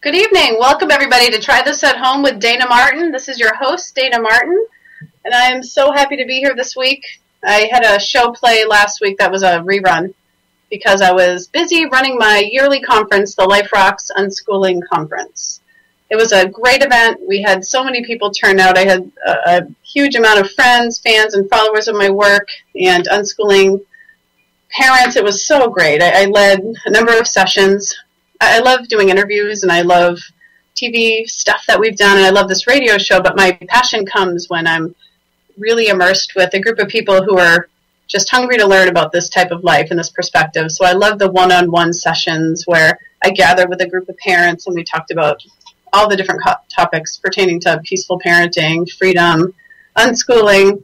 Good evening. Welcome, everybody, to Try This at Home with Dayna Martin. This is your host, Dayna Martin, and I am so happy to be here this week. I had a show play last week that was a rerun because I was busy running my yearly conference, the Life Rocks Unschooling Conference. It was a great event. We had so many people turn out. I had a huge amount of friends, fans, and followers of my work and unschooling parents. It was so great. I led a number of sessions. I love doing interviews, and I love TV stuff that we've done, and I love this radio show, but my passion comes when I'm really immersed with a group of people who are just hungry to learn about this type of life and this perspective. So I love the one-on-one sessions where I gathered with a group of parents, and we talked about all the different topics pertaining to peaceful parenting, freedom, unschooling.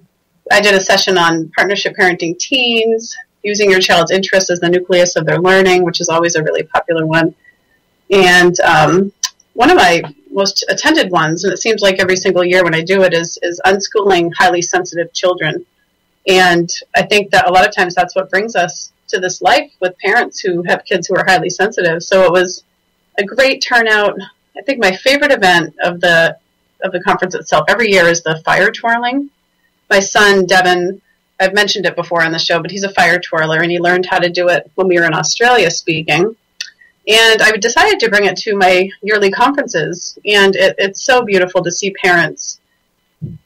I did a session on partnership parenting teens, using your child's interest as the nucleus of their learning, which is always a really popular one. And one of my most attended ones, and it seems like every single year when I do it, is unschooling highly sensitive children. And I think that a lot of times that's what brings us to this life with parents who have kids who are highly sensitive. So it was a great turnout. I think my favorite event of the conference itself every year is the fire twirling. My son, Devin, I've mentioned it before on the show, but he's a fire twirler, and he learned how to do it when we were in Australia speaking. And I decided to bring it to my yearly conferences, and it's so beautiful to see parents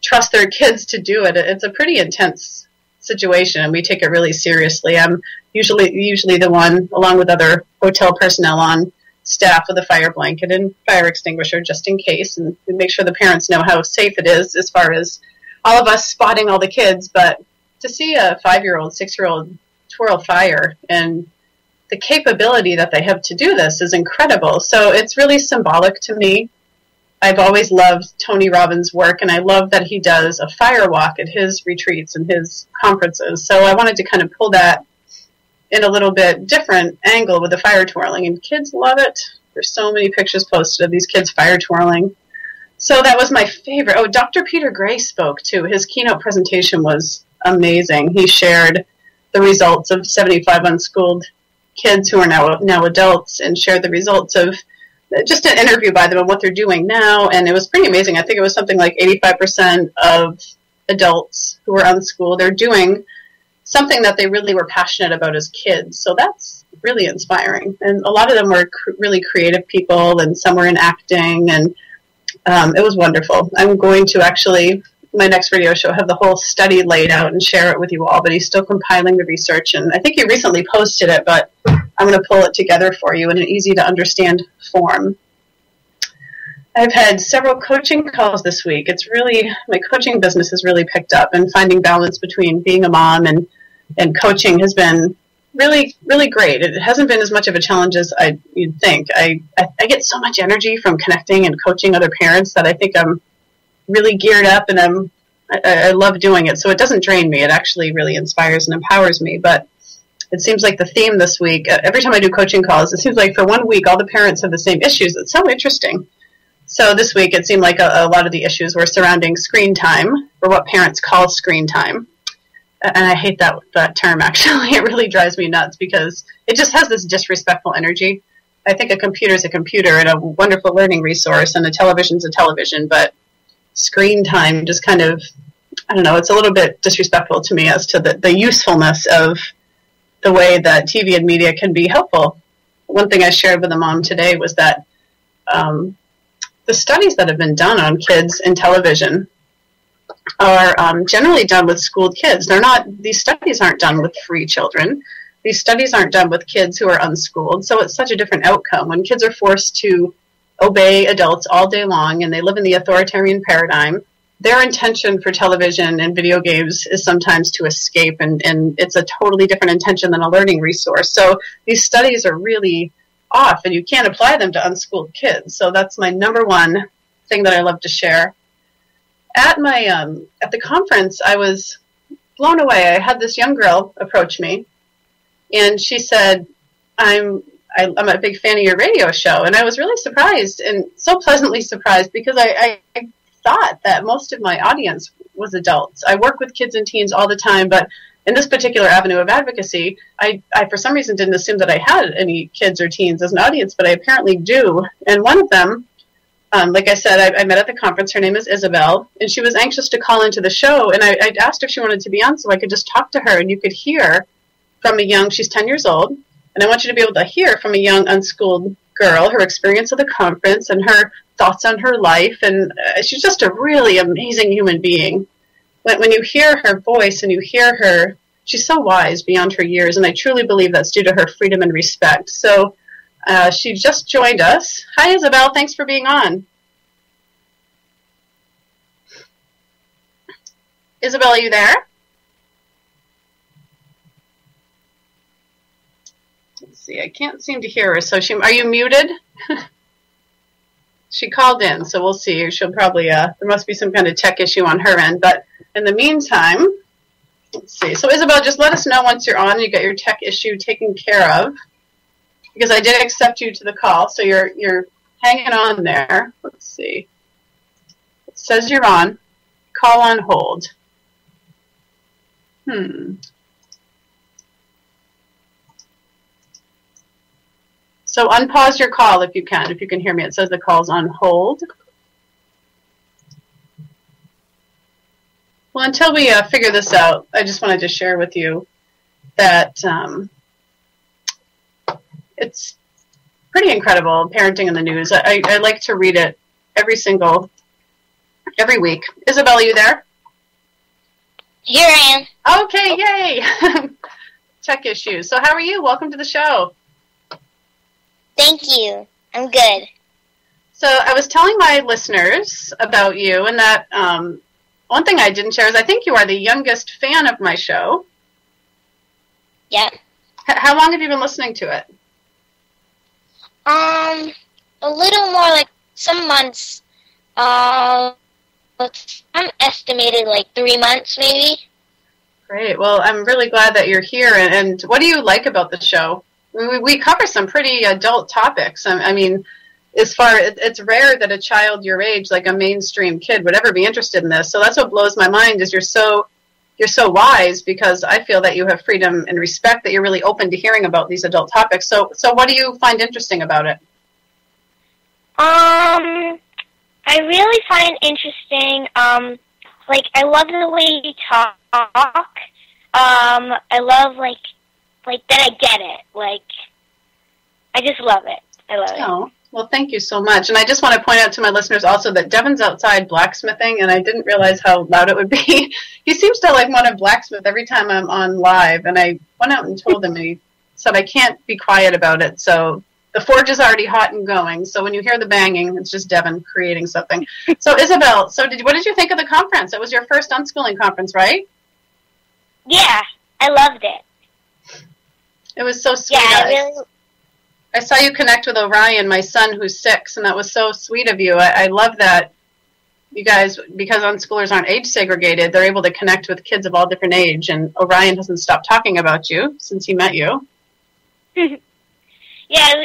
trust their kids to do it. It's a pretty intense situation, and we take it really seriously. I'm usually the one, along with other hotel personnel on staff, with a fire blanket and fire extinguisher just in case, and we make sure the parents know how safe it is as far as all of us spotting all the kids. But to see a 5-year-old, 6-year-old twirl fire and the capability that they have to do this is incredible. So it's really symbolic to me. I've always loved Tony Robbins' work, and I love that he does a fire walk at his retreats and his conferences. So I wanted to kind of pull that in a little bit different angle with the fire twirling, and kids love it. There's so many pictures posted of these kids fire twirling. So that was my favorite. Oh, Dr. Peter Gray spoke too. His keynote presentation was amazing. He shared the results of 75 unschooled kids who are now adults, and shared the results of just an interview by them and what they're doing now. And it was pretty amazing. I think it was something like 85% of adults who were unschooled, they're doing something that they really were passionate about as kids. So that's really inspiring. And a lot of them were really creative people, and some were in acting, and it was wonderful. I'm going to actually, my next radio show, have the whole study laid out and share it with you all, but he's still compiling the research, and I think he recently posted it, but I'm going to pull it together for you in an easy to understand form. I've had several coaching calls this week. My coaching business has really picked up, and finding balance between being a mom and coaching has been really, really great. It hasn't been as much of a challenge as you'd think. I get so much energy from connecting and coaching other parents that I think I'm really geared up, and I love doing it. So it doesn't drain me. It actually really inspires and empowers me. But it seems like the theme this week, every time I do coaching calls, it seems like for 1 week all the parents have the same issues. It's so interesting. So this week it seemed like a lot of the issues were surrounding screen time, or what parents call screen time. And I hate that term, actually. It really drives me nuts because it just has this disrespectful energy. I think a computer is a computer and a wonderful learning resource, and a television is a television, but screen time just kind of, I don't know, it's a little bit disrespectful to me as to the usefulness of the way that TV and media can be helpful. One thing I shared with a mom today was that the studies that have been done on kids in television are generally done with schooled kids. These studies aren't done with free children. These studies aren't done with kids who are unschooled. So it's such a different outcome when kids are forced to obey adults all day long, and they live in the authoritarian paradigm. Their intention for television and video games is sometimes to escape, and it's a totally different intention than a learning resource. So these studies are really off, and you can't apply them to unschooled kids. So that's my number one thing that I love to share. At my at the conference, I was blown away. I had this young girl approach me, and she said, I'm a big fan of your radio show. And I was really surprised, and so pleasantly surprised, because I thought that most of my audience was adults. I work with kids and teens all the time, but in this particular avenue of advocacy, I for some reason didn't assume that I had any kids or teens as an audience, but I apparently do. And one of them, like I said, I met at the conference. Her name is Isabel, and she was anxious to call into the show. And I asked if she wanted to be on so I could just talk to her, and you could hear from she's 10 years old, and I want you to be able to hear from a young, unschooled girl her experience of the conference and her thoughts on her life. And she's just a really amazing human being. When you hear her voice and you hear her, she's so wise beyond her years, and I truly believe that's due to her freedom and respect. So she just joined us. Hi, Isabel. Thanks for being on. Isabel, are you there? Let's see. I can't seem to hear her. So are you muted? She called in, so we'll see. She'll probably, there must be some kind of tech issue on her end. But in the meantime, let's see. So Isabel, just let us know once you're on, you get your tech issue taken care of. Because I did accept you to the call, so you're hanging on there. Let's see. It says you're on. Call on hold. So unpause your call if you can hear me. It says the call's on hold. Well, until we figure this out, I just wanted to share with you that it's pretty incredible, parenting in the news. I like to read it every week. Isabel, are you there? Here I am. Okay, yay! Tech issues. So how are you? Welcome to the show. Thank you. I'm good. So I was telling my listeners about you, and that one thing I didn't share is I think you are the youngest fan of my show. Yeah. How long have you been listening to it? A little more, like some months. I'm estimated like 3 months, maybe. Great. Well, I'm really glad that you're here. And what do you like about the show? We cover some pretty adult topics. I mean, it's rare that a child your age, like a mainstream kid, would ever be interested in this. So that's what blows my mind is you're so wise, because I feel that you have freedom and respect, that you're really open to hearing about these adult topics. So what do you find interesting about it? I really find interesting, like, I love the way you talk. I love, like that I get it. Like, I just love it. I love it. Oh, well, thank you so much. And I just want to point out to my listeners also that Devin's outside blacksmithing, and I didn't realize how loud it would be. He seems to like want to blacksmith every time I'm on live, and I went out and told him, and he said I can't be quiet about it. So the forge is already hot and going. So when you hear the banging, it's just Devin creating something. So Isabel, what did you think of the conference? It was your first unschooling conference, right? Yeah, I loved it. It was so sweet. Yeah, I saw you connect with Orion, my son, who's 6, and that was so sweet of you. I love that you guys, because unschoolers aren't age segregated, they're able to connect with kids of all different age, and Orion hasn't stopped talking about you since he met you. Yeah,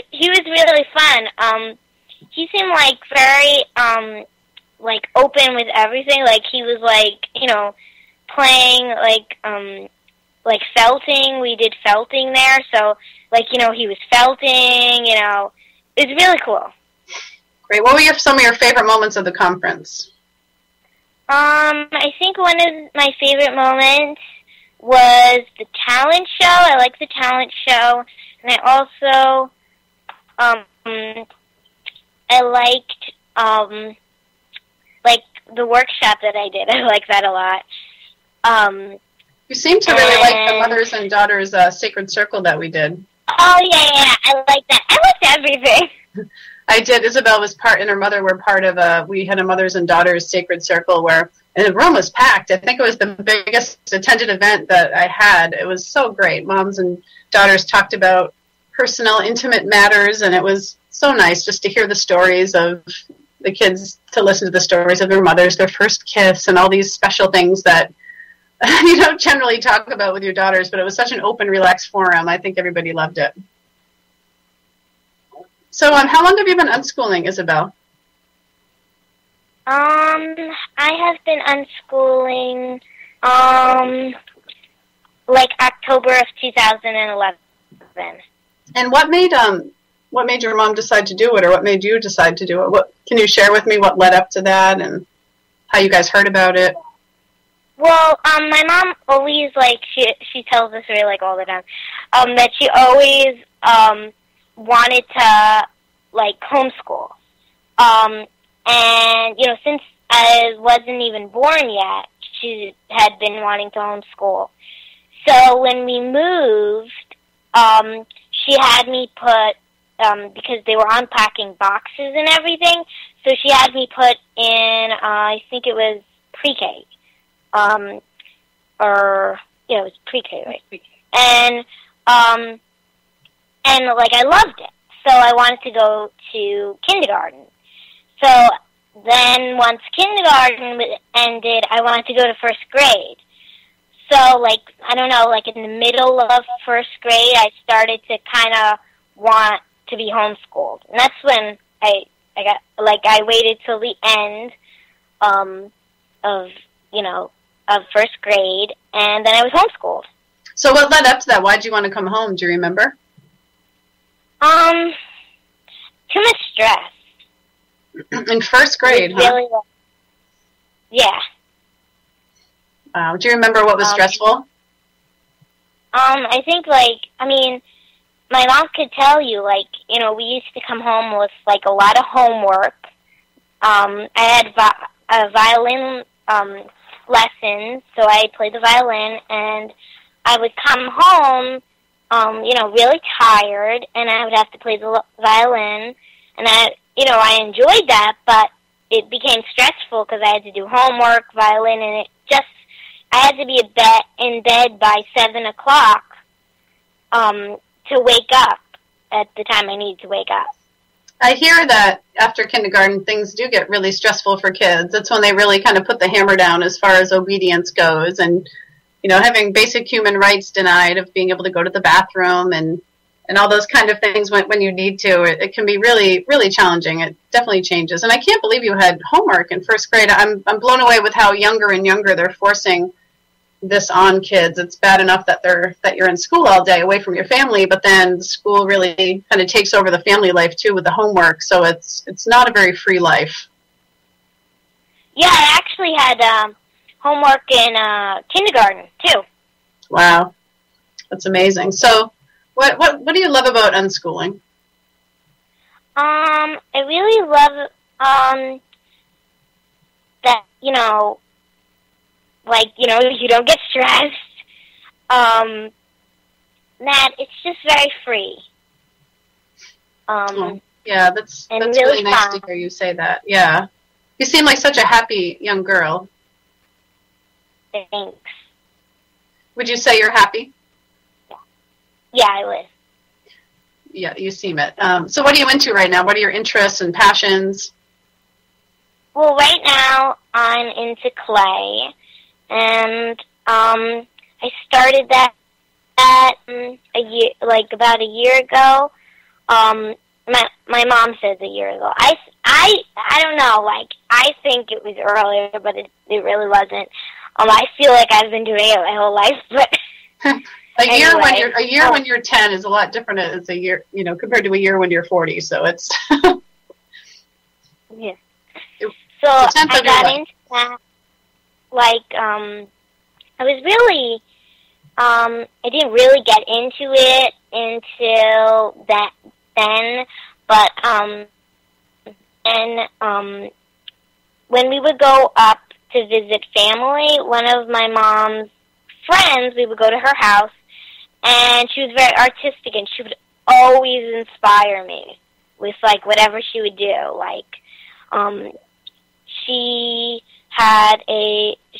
he was really fun. He seemed like very, like, open with everything. Like, he was, like, you know, playing, like felting. We did felting there, so, like, you know, he was felting, you know. It was really cool. Great. What were some of your favorite moments of the conference? I think one of my favorite moments was the talent show. I like the talent show. And I also, I liked, like, the workshop that I did. I like that a lot. You seem to really like the Mothers and Daughters Sacred Circle that we did. Oh, yeah, I like that. I liked everything. I did. Isabel was and her mother were part of we had a Mothers and Daughters Sacred Circle and the room was packed. I think it was the biggest attended event that I had. It was so great. Moms and daughters talked about personal, intimate matters, and it was so nice just to hear the stories of the kids, to listen to the stories of their mothers, their first kiss, and all these special things that you don't generally talk about with your daughters, but it was such an open, relaxed forum. I think everybody loved it. So how long have you been unschooling, Isabel? I have been unschooling, like October of 2011. And what made your mom decide to do it, or what made you decide to do it? What can you share with me? What led up to that, and how you guys heard about it? Well, my mom always, like, she tells us story, like, all the time, that she always wanted to, like, homeschool. And, you know, since I wasn't even born yet, she had been wanting to homeschool. So when we moved, she had me put, because they were unpacking boxes and everything, so she had me put in, I think it was pre-K. Or, yeah, it was pre-K, right? Pre-K. And, like, I loved it. So I wanted to go to kindergarten. So then once kindergarten ended, I wanted to go to first grade. So, like, I don't know, like, in the middle of first grade, I started to kind of want to be homeschooled. And that's when I waited till the end, of first grade, and then I was homeschooled. So what led up to that? Why did you want to come home? Do you remember? Too much stress. In first grade, huh? Really, yeah. Wow. Do you remember what was stressful? I think, like, I mean, my mom could tell you, like, you know, we used to come home with, like, a lot of homework. I had violin lessons, so I played the violin, and I would come home, you know, really tired, and I would have to play the violin, and I enjoyed that, but it became stressful because I had to do homework, violin, and I had to be in bed by 7 o'clock, to wake up at the time I needed to wake up. I hear that after kindergarten, things do get really stressful for kids. That's when they really kind of put the hammer down as far as obedience goes. And, you know, having basic human rights denied of being able to go to the bathroom and all those kind of things when you need to, it can be really, really challenging. It definitely changes. And I can't believe you had homework in first grade. I'm blown away with how younger and younger they're forcing this on kids. It's bad enough that you're in school all day away from your family, but then school really kind of takes over the family life too with the homework. So it's not a very free life. Yeah, I actually had homework in kindergarten too. Wow, that's amazing. So what do you love about unschooling? I really love that, you know, like, you know, you don't get stressed. That it's just very free. Yeah, that's really nice to hear you say that. Yeah. You seem like such a happy young girl. Thanks. Would you say you're happy? Yeah, I would. Yeah, you seem it. So what are you into right now? What are your interests and passions? Well, right now I'm into clay. And I started that about a year ago. My mom says a year ago. I don't know. Like, I think it was earlier, but it really wasn't. I feel like I've been doing it my whole life, but a year when you're 10 is a lot different as a year, you know, compared to a year when you're 40. So it's yeah. So I got into that. Like, I was really, I didn't really get into it until then, but, when we would go up to visit family, one of my mom's friends, we would go to her house, and she was very artistic, and she would always inspire me with, like, whatever she would do. Like, she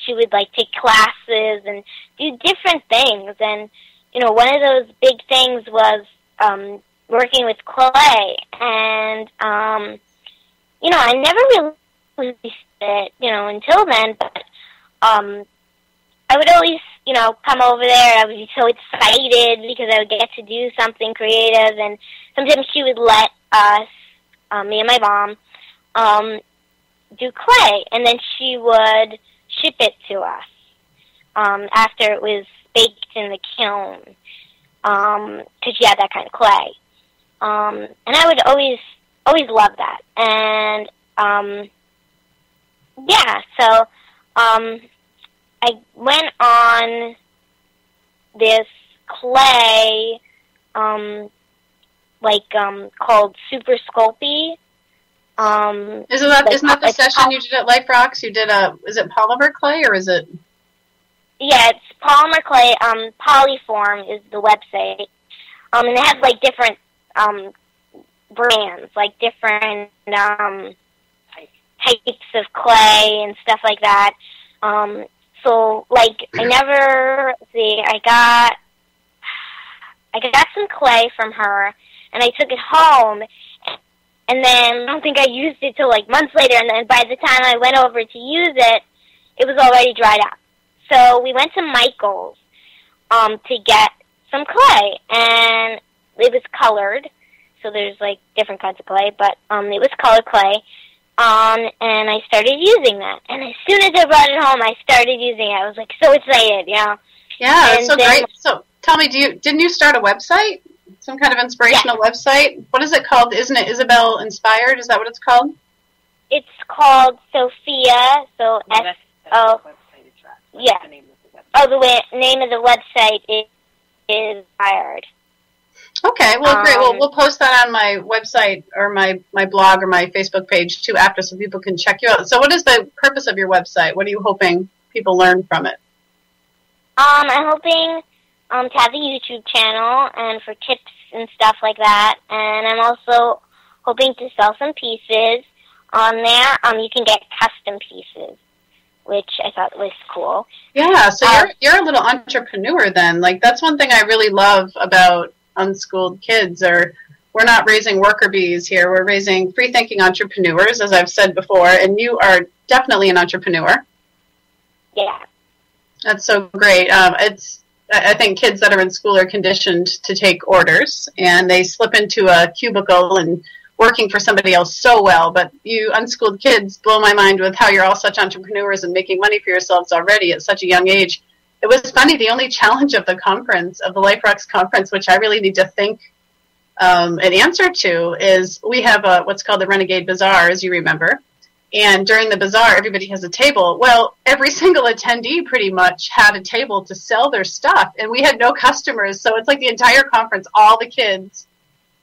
would, like, take classes and do different things. And, you know, one of those big things was working with clay. And, you know, I never really did it, you know, until then. But I would always, you know, come over there. I would be so excited because I would get to do something creative. And sometimes she would let us, me and my mom, do clay, and then she would ship it to us after it was baked in the kiln, because she had that kind of clay. And I would always love that. And, yeah, so, I went on this clay, called Super Sculpey. Isn't that the session you did at Life Rocks? You did is it polymer clay or is it? Yeah, it's polymer clay. Polyform is the website. And it has like different brands, like different types of clay and stuff like that. So like I got some clay from her, and I took it home, and then I don't think I used it till like months later, and then by the time I went over to use it, it was already dried up. So we went to Michael's to get some clay, and it was colored. So there's like different kinds of clay, but it was colored clay. And I started using that. And as soon as I brought it home, I started using it. I was like so excited, Yeah, it's so great. So tell me, didn't you start a website? Some kind of inspirational website? What is it called? Isn't it Isabel Inspired? Is that what it's called? It's called Sophia, so S-O... Yeah. The name of the website is Inspired. Okay, well, great. Well, we'll post that on my website or my blog or my Facebook page, too, after, so people can check you out. So what is the purpose of your website? What are you hoping people learn from it? I'm hoping to have a YouTube channel and for tips and stuff like that. And I'm also hoping to sell some pieces on there. You can get custom pieces, which I thought was cool. Yeah, so you're a little entrepreneur then. Like, that's one thing I really love about unschooled kids. Or we're not raising worker bees here. We're raising free-thinking entrepreneurs, as I've said before, and you are definitely an entrepreneur. Yeah. That's so great. I think kids that are in school are conditioned to take orders, and they slip into a cubicle and working for somebody else so well. But you unschooled kids blow my mind with how you're all such entrepreneurs and making money for yourselves already at such a young age. It was funny, the only challenge of the conference, of the Life Rocks conference, which I really need to think an answer to, is we have what's called the Renegade Bazaar, as you remember. And during the bazaar, everybody has a table. Well, every single attendee pretty much had a table to sell their stuff, and we had no customers. So it's like the entire conference, all the kids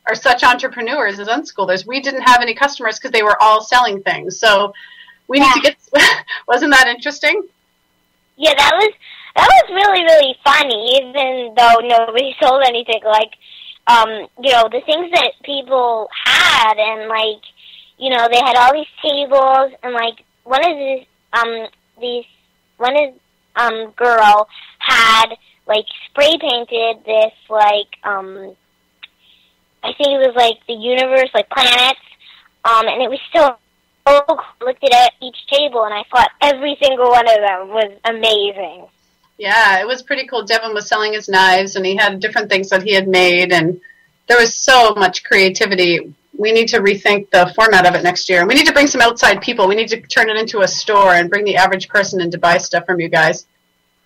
are such entrepreneurs as unschoolers. We didn't have any customers because they were all selling things. So we need to get, wasn't that interesting? Yeah, that was really, really funny, even though nobody sold anything. Like, the things that people had, and like, they had all these tables, and like one girl had like spray painted this like I think it was like the universe, like planets, and it was so cool. Looked at each table, and I thought every single one of them was amazing. Yeah, it was pretty cool. Devin was selling his knives, and he had different things that he had made, and there was so much creativity. We need to rethink the format of it next year. And we need to bring some outside people. We need to turn it into a store and bring the average person in to buy stuff from you guys.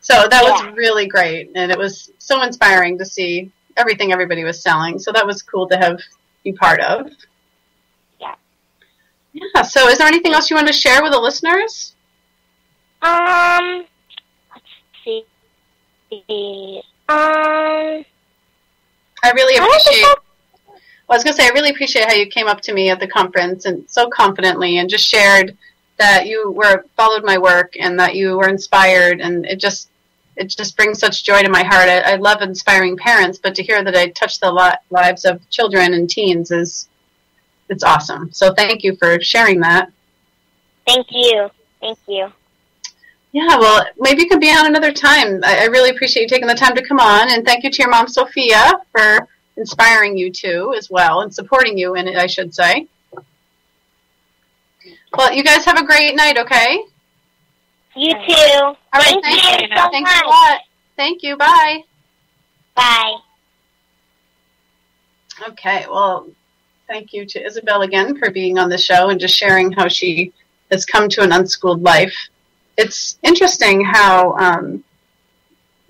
So that was really great. And it was so inspiring to see everything everybody was selling. So that was cool to be part of. Yeah. Yeah. So is there anything else you want to share with the listeners? Let's see. I really appreciate... Well, I was going to say, I really appreciate how you came up to me at the conference and so confidently and just shared that you followed my work and that you were inspired, and it just brings such joy to my heart. I love inspiring parents, but to hear that I touched the lives of children and teens it's awesome. So thank you for sharing that. Thank you. Thank you. Yeah, well, maybe you can be on another time. I really appreciate you taking the time to come on, and thank you to your mom, Sophia, for inspiring you too as well, and supporting you in it, I should say. Well, you guys have a great night, okay? You too. All right, thank you so Thanks much. a lot. Thank you. Bye. Bye. Okay, well, thank you to Isabel again for being on the show and just sharing how she has come to an unschooled life. It's interesting how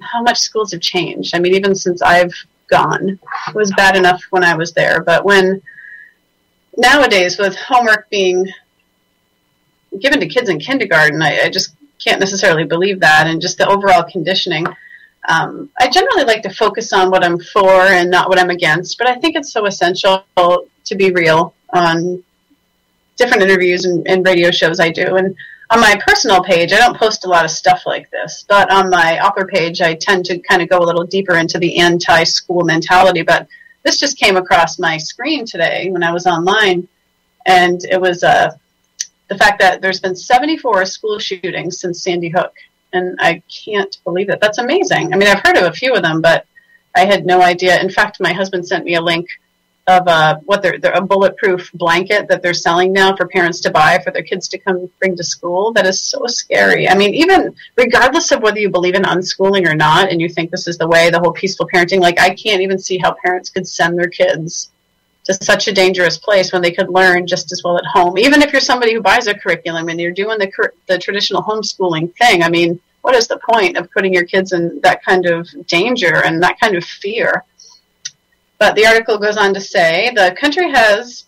how much schools have changed. I mean, even since I've gone, it was bad enough when I was there. But when nowadays, with homework being given to kids in kindergarten, I just can't necessarily believe that, and just the overall conditioning. I generally like to focus on what I'm for and not what I'm against, but I think it's so essential to be real on different interviews and radio shows I do. And on my personal page, I don't post a lot of stuff like this, but on my author page, I tend to kind of go a little deeper into the anti-school mentality. But this just came across my screen today when I was online, and it was the fact that there's been 74 school shootings since Sandy Hook, and I can't believe it. That's amazing. I mean, I've heard of a few of them, but I had no idea. In fact, my husband sent me a link of a bulletproof blanket that they're selling now for parents to buy for their kids to come bring to school. That is so scary. I mean, even regardless of whether you believe in unschooling or not, and you think this is the way, the whole peaceful parenting, like, I can't even see how parents could send their kids to such a dangerous place when they could learn just as well at home. Even if you're somebody who buys a curriculum and you're doing the traditional homeschooling thing, I mean, what is the point of putting your kids in that kind of danger and that kind of fear? But the article goes on to say, the country has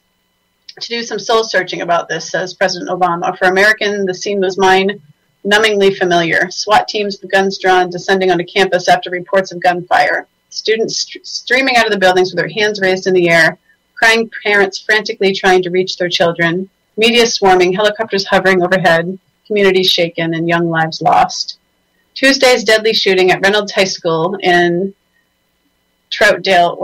to do some soul searching about this, says President Obama. For American, the scene was mind-numbingly familiar. SWAT teams with guns drawn descending onto campus after reports of gunfire. Students streaming out of the buildings with their hands raised in the air. Crying parents frantically trying to reach their children. Media swarming, helicopters hovering overhead. Communities shaken and young lives lost. Tuesday's deadly shooting at Reynolds High School in Troutdale,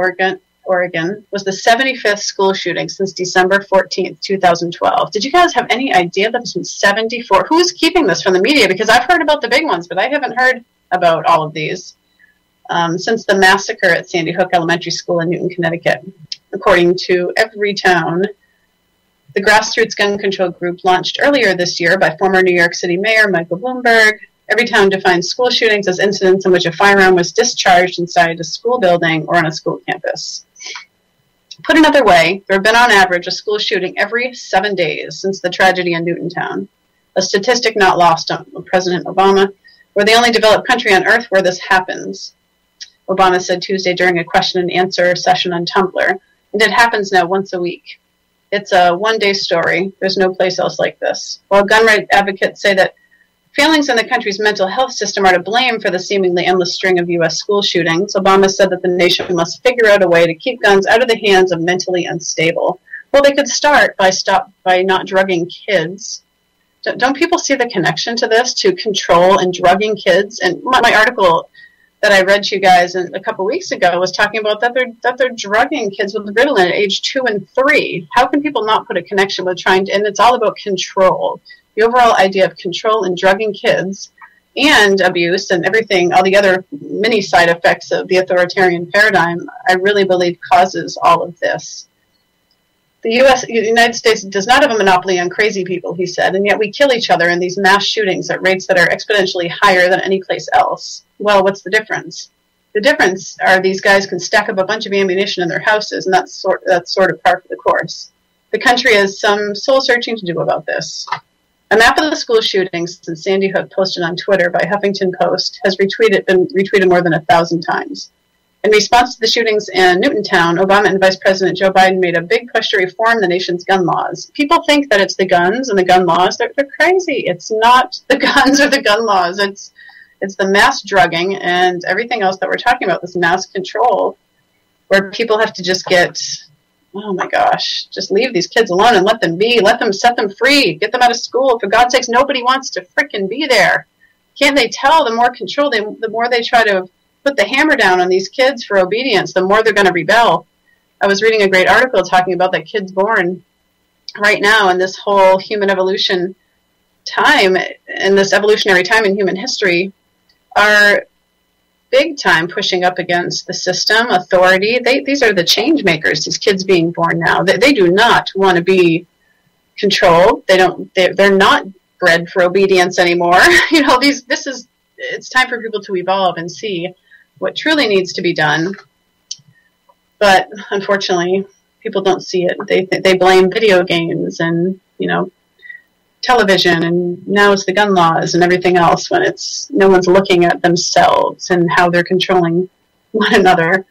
Oregon, was the 75th school shooting since December 14th, 2012. Did you guys have any idea that there's been 74? Who's keeping this from the media? Because I've heard about the big ones, but I haven't heard about all of these since the massacre at Sandy Hook Elementary School in Newton, Connecticut. According to Everytown, the grassroots gun control group launched earlier this year by former New York City Mayor Michael Bloomberg. Everytown defines school shootings as incidents in which a firearm was discharged inside a school building or on a school campus. Put another way, there have been on average a school shooting every 7 days since the tragedy in Newtontown, a statistic not lost on President Obama. We're the only developed country on earth where this happens, Obama said Tuesday during a question and answer session on Tumblr. And it happens now once a week. It's a one-day story. There's no place else like this. While gun rights advocates say that failings in the country's mental health system are to blame for the seemingly endless string of U.S. school shootings, Obama said that the nation must figure out a way to keep guns out of the hands of mentally unstable. Well, they could start by not drugging kids. Don't people see the connection to this, to control and drugging kids? And my article that I read to you guys a couple weeks ago was talking about that they're drugging kids with Ritalin at age 2 and 3. How can people not put a connection with trying to, and it's all about control. The overall idea of control and drugging kids and abuse and everything, all the other many side effects of the authoritarian paradigm, I really believe causes all of this. The United States does not have a monopoly on crazy people, he said, and yet we kill each other in these mass shootings at rates that are exponentially higher than any place else. Well, what's the difference? The difference are these guys can stack up a bunch of ammunition in their houses, and that's sort of par for the course. The country has some soul-searching to do about this. A map of the school shootings since Sandy Hook, posted on Twitter by Huffington Post, has been retweeted more than 1,000 times. In response to the shootings in Newtontown, Obama and Vice President Joe Biden made a big push to reform the nation's gun laws. People think that it's the guns and the gun laws. They're crazy. It's not the guns or the gun laws. It's the mass drugging and everything else that we're talking about, this mass control, where people have to just get, oh my gosh, just leave these kids alone and let them be. Let them set them free. Get them out of school. For God's sakes, nobody wants to frickin' be there. Can't they tell? The more control, the more they try to put the hammer down on these kids for obedience, the more they're going to rebel. I was reading a great article talking about that kids born right now in this whole human evolution time, in this evolutionary time in human history, are big time pushing up against the system, authority. These are the change makers, these kids being born now. They do not want to be controlled. They're not bred for obedience anymore. It's time for people to evolve and see what truly needs to be done. But unfortunately, people don't see it. They blame video games and, television, and now it's the gun laws and everything else, when it's no one's looking at themselves and how they're controlling one another.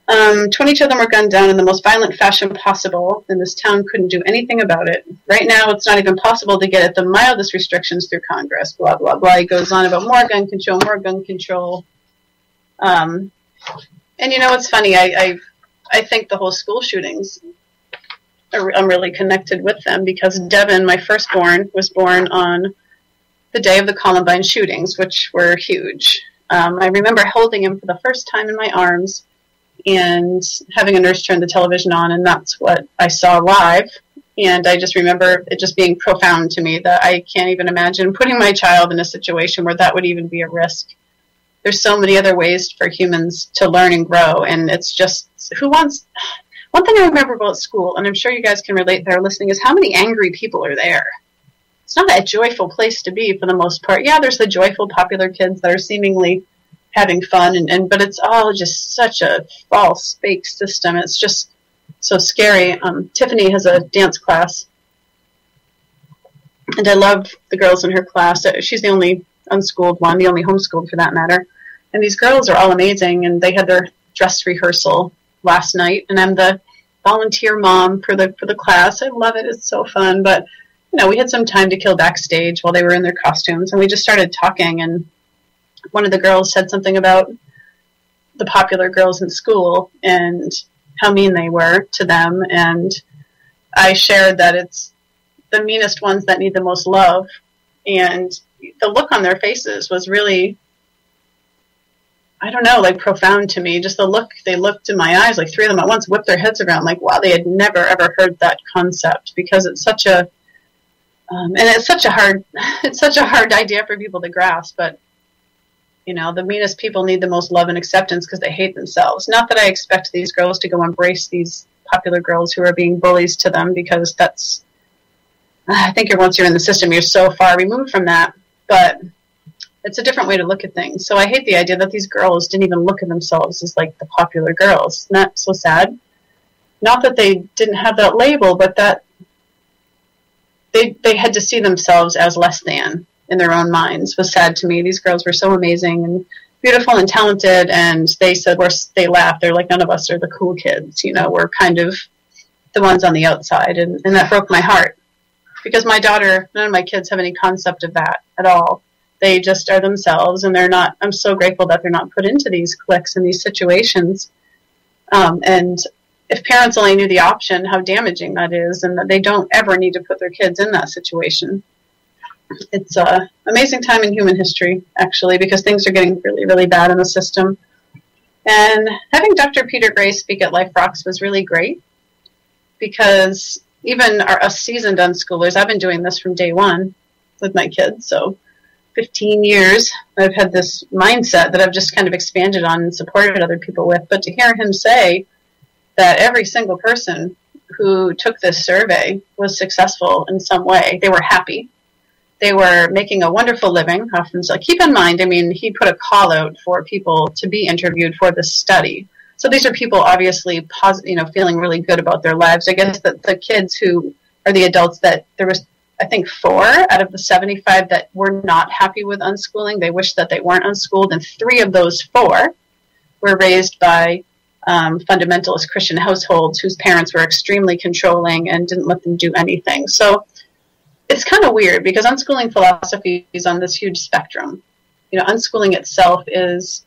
22 of them were gunned down in the most violent fashion possible, and this town couldn't do anything about it. Right now, it's not even possible to get at the mildest restrictions through Congress, blah, blah, blah. He goes on about more gun control, more gun control. And you know, it's funny, I think the whole school shootings, I'm really connected with them, because Devin, my firstborn, was born on the day of the Columbine shootings, which were huge. I remember holding him for the first time in my arms and having a nurse turn the television on, and that's what I saw live. And I just remember it just being profound to me that I can't even imagine putting my child in a situation where that would even be a risk. There's so many other ways for humans to learn and grow, and it's just, one thing I remember about school, and I'm sure you guys can relate that are listening, is how many angry people are there. It's not a joyful place to be for the most part. Yeah, there's the joyful, popular kids that are seemingly having fun, but it's all just such a false, fake system. It's just so scary. Tiffany has a dance class, and I love the girls in her class. She's the only unschooled one, the only homeschooled for that matter. And these girls are all amazing, and they had their dress rehearsal last night, and I'm the volunteer mom for the class. I love it. It's so fun. But, you know, we had some time to kill backstage while they were in their costumes, and we just started talking, and one of the girls said something about the popular girls in school and how mean they were to them, and I shared that it's the meanest ones that need the most love, and the look on their faces was really, I don't know, like profound to me. Just the look, they looked in my eyes, like three of them at once whipped their heads around, like, wow, they had never ever heard that concept, because it's such a, and it's such a hard idea for people to grasp, but you know, the meanest people need the most love and acceptance because they hate themselves. Not that I expect these girls to go embrace these popular girls who are being bullies to them, because that's, I think once you're in the system, you're so far removed from that. But it's a different way to look at things. So I hate the idea that these girls didn't even look at themselves as like the popular girls. Isn't that so sad? Not that they didn't have that label, but that they had to see themselves as less than in their own minds was sad to me. These girls were so amazing and beautiful and talented, and they said, they laughed. They're like, none of us are the cool kids, you know, we're kind of the ones on the outside, and that broke my heart, because my daughter, none of my kids have any concept of that at all. They just are themselves, and they're not, I'm so grateful that they're not put into these cliques and these situations. And if parents only knew the option, how damaging that is, and that they don't ever need to put their kids in that situation. It's an amazing time in human history, actually, because things are getting really, really bad in the system. And having Dr. Peter Gray speak at Life Rocks was really great, because even us seasoned unschoolers, I've been doing this from day one with my kids, so 15 years, I've had this mindset that I've just kind of expanded on and supported other people with. But to hear him say that every single person who took this survey was successful in some way, they were happy. They were making a wonderful living. Often, so keep in mind, I mean, he put a call out for people to be interviewed for this study. So these are people obviously feeling really good about their lives. I guess that the kids who are the adults, that there was, I think, 4 out of the 75 that were not happy with unschooling. They wished that they weren't unschooled, and 3 of those 4 were raised by fundamentalist Christian households whose parents were extremely controlling and didn't let them do anything. So it's kind of weird, because unschooling philosophy is on this huge spectrum. You know, unschooling itself is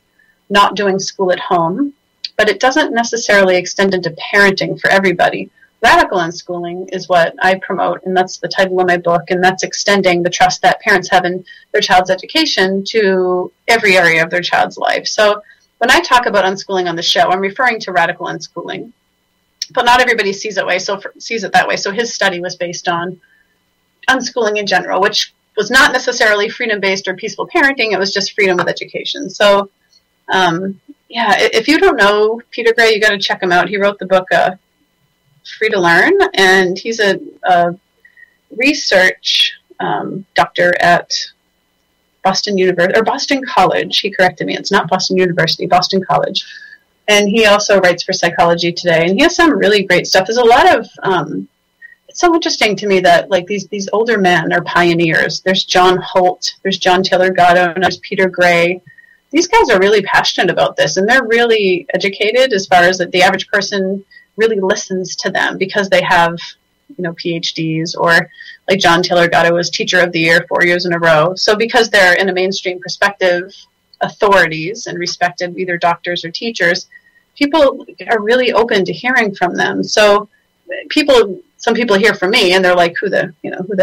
not doing school at home, but it doesn't necessarily extend into parenting for everybody. Radical unschooling is what I promote, and that's the title of my book, and that's extending the trust that parents have in their child's education to every area of their child's life. So when I talk about unschooling on the show, I'm referring to radical unschooling, but not everybody sees it that way. So his study was based on unschooling in general, which was not necessarily freedom-based or peaceful parenting. It was just freedom with education. So, if you don't know Peter Gray, you got to check him out. He wrote the book Free to Learn, and he's a research doctor at Boston University, or Boston College. He corrected me. It's not Boston University, Boston College. And he also writes for Psychology Today, and he has some really great stuff. There's a lot of it's so interesting to me that like these older men are pioneers. There's John Holt, there's John Taylor Gatto, and there's Peter Gray. These guys are really passionate about this, and they're really educated as far as that the average person really listens to them because they have, PhDs, or like John Taylor Gatto was Teacher of the Year 4 years in a row. So because they're in a mainstream perspective authorities and respected either doctors or teachers, people are really open to hearing from them. So some people hear from me and they're like, who the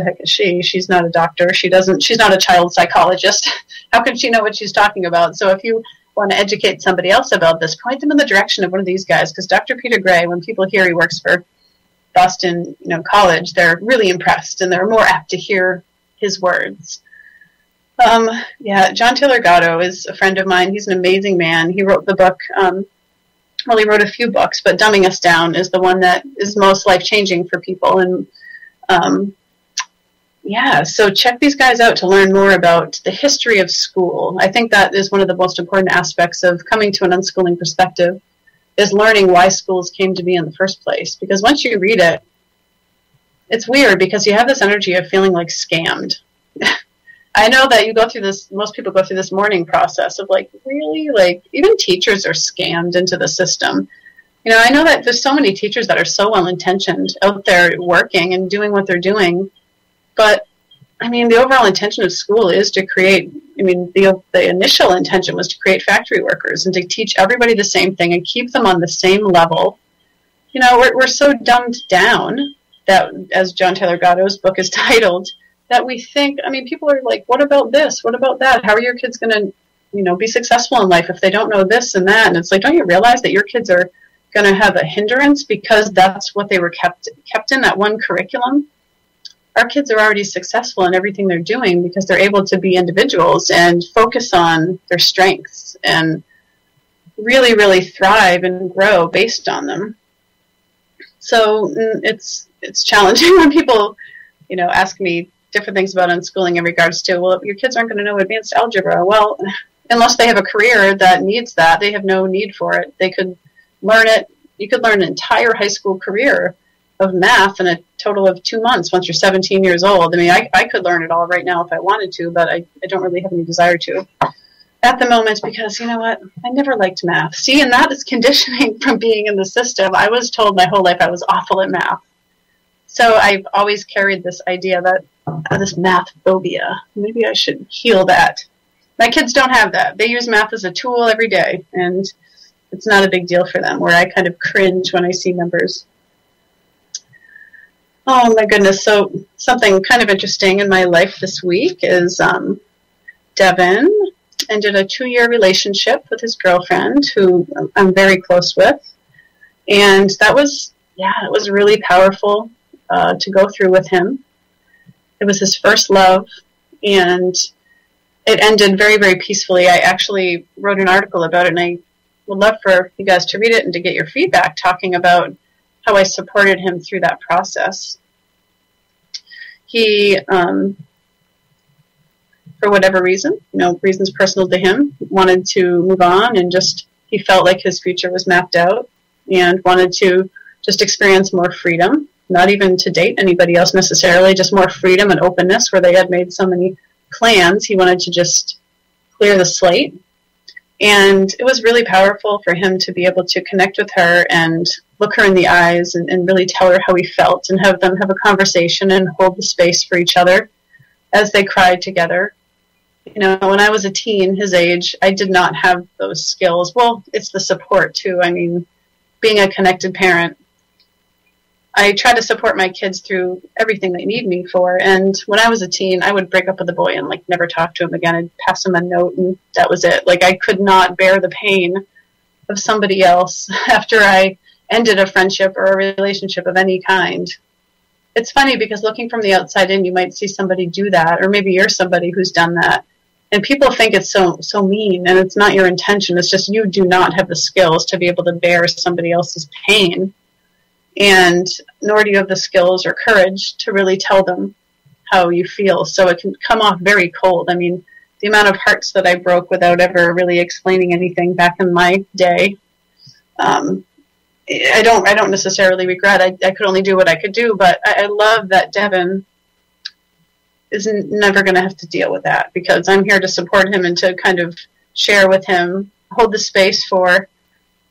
heck is she? She's not a doctor. She's not a child psychologist. How can she know what she's talking about? So if you want to educate somebody else about this, point them in the direction of one of these guys, because Dr. Peter Gray, when people hear he works for Boston, College, they're really impressed and they're more apt to hear his words. John Taylor Gatto is a friend of mine. He's an amazing man. He wrote the book, he wrote a few books, but Dumbing Us Down is the one that is most life-changing for people. And, so check these guys out to learn more about the history of school. I think that is one of the most important aspects of coming to an unschooling perspective, is learning why schools came to be in the first place. Because once you read it, it's weird because you have this energy of feeling like scammed. I know that you go through this, most people go through this mourning process of like, really? Like, even teachers are scammed into the system. I know that there's so many teachers that are so well-intentioned out there working and doing what they're doing. But, the overall intention of school is to create, the initial intention was to create factory workers and to teach everybody the same thing and keep them on the same level. We're so dumbed down that, as John Taylor Gatto's book is titled, that we think, people are like, what about this? What about that? How are your kids going to, be successful in life if they don't know this and that? And it's like, don't you realize that your kids are going to have a hindrance because that's what they were kept in, that one curriculum? Our kids are already successful in everything they're doing because they're able to be individuals and focus on their strengths and really, really thrive and grow based on them. So it's challenging when people, ask me different things about unschooling in regards to, well, your kids aren't going to know advanced algebra. Well, unless they have a career that needs that, they have no need for it. They could learn it. You could learn an entire high school career of math in a total of 2 months once you're 17 years old. I could learn it all right now if I wanted to, but I don't really have any desire to at the moment because, you know what, I never liked math. See, and that is conditioning from being in the system. I was told my whole life I was awful at math. So I've always carried this idea that this math phobia, maybe I should heal that. My kids don't have that. They use math as a tool every day, and it's not a big deal for them, where I kind of cringe when I see numbers. Oh, my goodness. So something kind of interesting in my life this week is Devin ended a 2-year relationship with his girlfriend, who I'm very close with. And that was, it was really powerful to go through with him. It was his first love, and it ended very, very peacefully. I actually wrote an article about it, and I would love for you guys to read it and to get your feedback talking about how I supported him through that process. He, for whatever reason, reasons personal to him, wanted to move on, and he felt like his future was mapped out and wanted to just experience more freedom, not even to date anybody else necessarily, just more freedom and openness where they had made so many plans. He wanted to just clear the slate. And it was really powerful for him to be able to connect with her and look her in the eyes and really tell her how he felt and have them have a conversation and hold the space for each other as they cried together. When I was a teen, his age, I did not have those skills. Well, it's the support too. Being a connected parent, I try to support my kids through everything they need me for. And when I was a teen, I would break up with a boy and never talk to him again. I'd pass him a note and that was it. I could not bear the pain of somebody else after I ended a friendship or a relationship of any kind. It's funny because looking from the outside in, you might see somebody do that, or maybe you're somebody who's done that. And people think it's so mean, and it's not your intention. It's just you do not have the skills to be able to bear somebody else's pain. And nor do you have the skills or courage to really tell them how you feel. So it can come off very cold. The amount of hearts that I broke without ever really explaining anything back in my day, I don't necessarily regret. I could only do what I could do, but I love that Devin is never going to have to deal with that, because I'm here to support him and to kind of share with him, hold the space for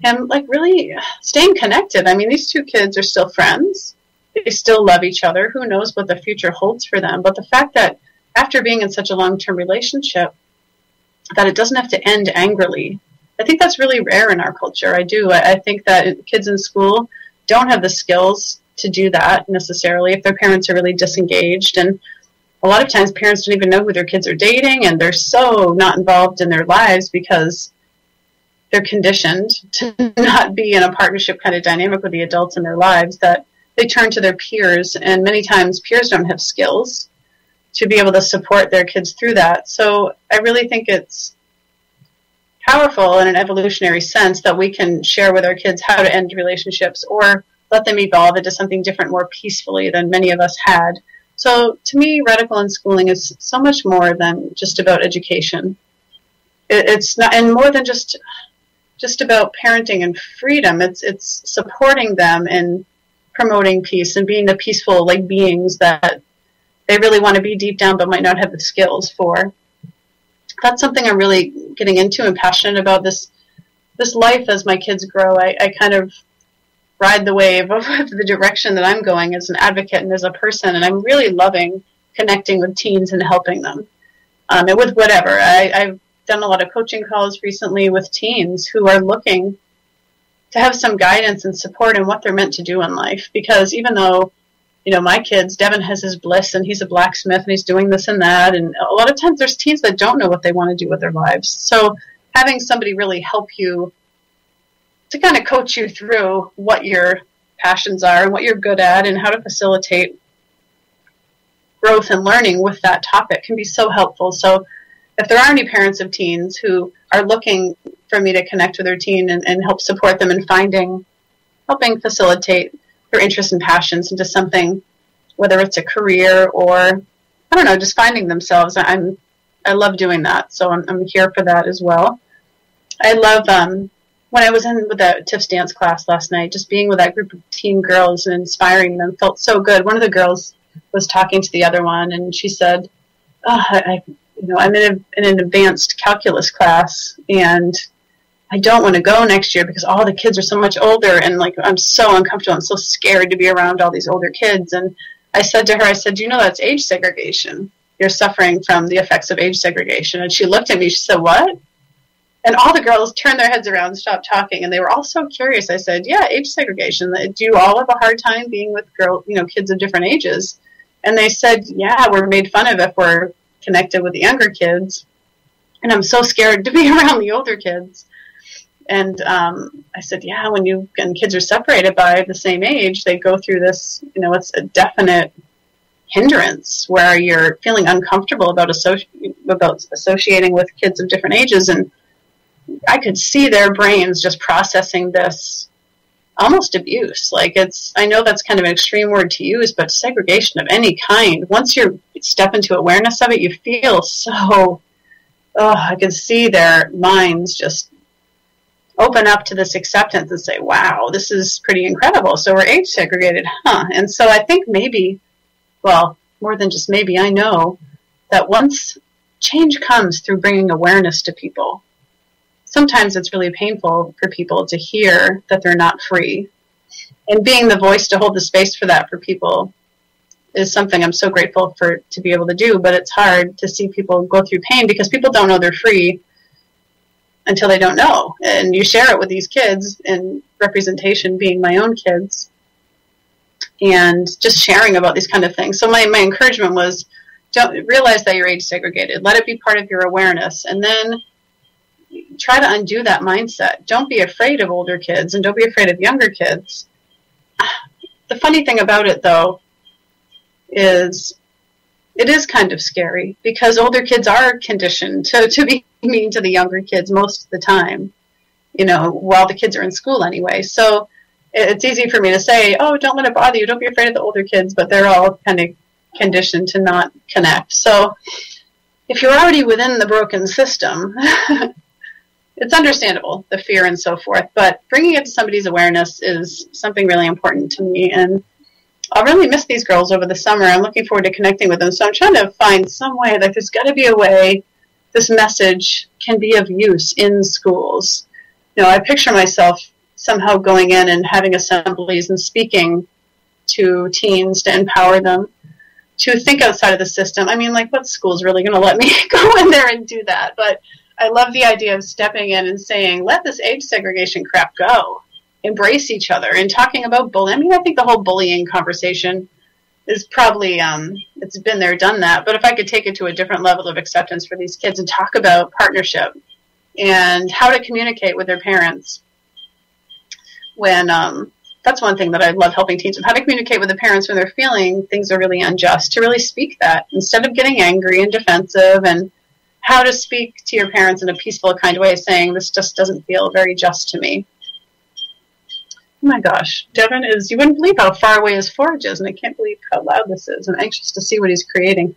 him, like really staying connected. I mean, these two kids are still friends. They still love each other. Who knows what the future holds for them? But the fact that after being in such a long-term relationship, that it doesn't have to end angrily, I think that's really rare in our culture. I do. I think that kids in school don't have the skills to do that necessarily if their parents are really disengaged. And a lot of times parents don't even know who their kids are dating, and they're so not involved in their lives because they're conditioned to not be in a partnership kind of dynamic with the adults in their lives, that they turn to their peers, and many times peers don't have skills to be able to support their kids through that. So I really think it's powerful in an evolutionary sense that we can share with our kids how to end relationships or let them evolve into something different more peacefully than many of us had. So to me, radical unschooling is so much more than just about education. It's not, and more than just about parenting and freedom. It's supporting them in promoting peace and being the peaceful like beings that they really want to be deep down but might not have the skills for. That's something I'm really getting into and passionate about, this life as my kids grow. I kind of ride the wave of the direction that I'm going as an advocate and as a person, and I'm really loving connecting with teens and helping them. And with whatever. I've done a lot of coaching calls recently with teens who are looking to have some guidance and support in what they're meant to do in life. Because even though, you know, my kids, Devin has his bliss and he's a blacksmith and he's doing this and that, and a lot of times there's teens that don't know what they want to do with their lives. So having somebody really help you to kind of coach you through what your passions are and what you're good at and how to facilitate growth and learning with that topic can be so helpful. So if there are any parents of teens who are looking for me to connect with their teen and help support them in helping facilitate their interests and passions into something, whether it's a career or, I don't know, just finding themselves, I love doing that. So I'm here for that as well. I love, when I was in with the Tiff's dance class last night, just being with that group of teen girls and inspiring them felt so good. One of the girls was talking to the other one, and she said, I'm in an advanced calculus class, and I don't want to go next year because all the kids are so much older, and like I'm so uncomfortable. I'm so scared to be around all these older kids. And I said to her, you know, that's age segregation. You're suffering from the effects of age segregation. And she looked at me, she said, what? And all the girls turned their heads around and stopped talking, and they were all so curious. I said, yeah, age segregation. Do you all have a hard time being with kids of different ages? And they said, yeah, we're made fun of if we're connected with the younger kids. And I'm so scared to be around the older kids. And I said, yeah, when kids are separated by the same age, they go through this, it's a definite hindrance where you're feeling uncomfortable about associating with kids of different ages. And I could see their brains just processing this almost abuse. I know that's kind of an extreme word to use, but segregation of any kind, once you step into awareness of it, you feel so, I could see their minds just open up to this acceptance and say, wow, this is pretty incredible. So we're age segregated, huh? And so I think maybe, well, more than just maybe, I know that once change comes through bringing awareness to people, sometimes it's really painful for people to hear that they're not free. And being the voice to hold the space for that for people is something I'm so grateful to be able to do. But it's hard to see people go through pain because people don't know they're free until they don't know. And you share it with these kids, and representation being my own kids, and just sharing about these kind of things. So my encouragement was, don't realize that you're age segregated. Let it be part of your awareness. And then try to undo that mindset. Don't be afraid of older kids, and don't be afraid of younger kids. The funny thing about it, though, is it is kind of scary because older kids are conditioned to be mean to the younger kids most of the time, while the kids are in school anyway. So it's easy for me to say, oh, don't let it bother you. Don't be afraid of the older kids, but they're all kind of conditioned to not connect. So if you're already within the broken system, it's understandable, the fear and so forth, but bringing it to somebody's awareness is something really important to me. And I'll really miss these girls over the summer. I'm looking forward to connecting with them. So I'm trying to find some way that there's got to be a way this message can be of use in schools. You know, I picture myself somehow going in and having assemblies and speaking to teens to empower them to think outside of the system. I mean, like, what school's really going to let me go in there and do that? But I love the idea of stepping in and saying, let this age segregation crap go. Embrace each other, and talking about bullying. I mean, I think the whole bullying conversation is probably, it's been there, done that. But if I could take it to a different level of acceptance for these kids and talk about partnership and how to communicate with their parents when, that's one thing that I love helping teach them, how to communicate with the parents when they're feeling things are really unjust, to really speak that instead of getting angry and defensive, and how to speak to your parents in a peaceful, kind of way, saying, this just doesn't feel very just to me. Oh my gosh, Devin you wouldn't believe how far away his forge is, and I can't believe how loud this is. I'm anxious to see what he's creating.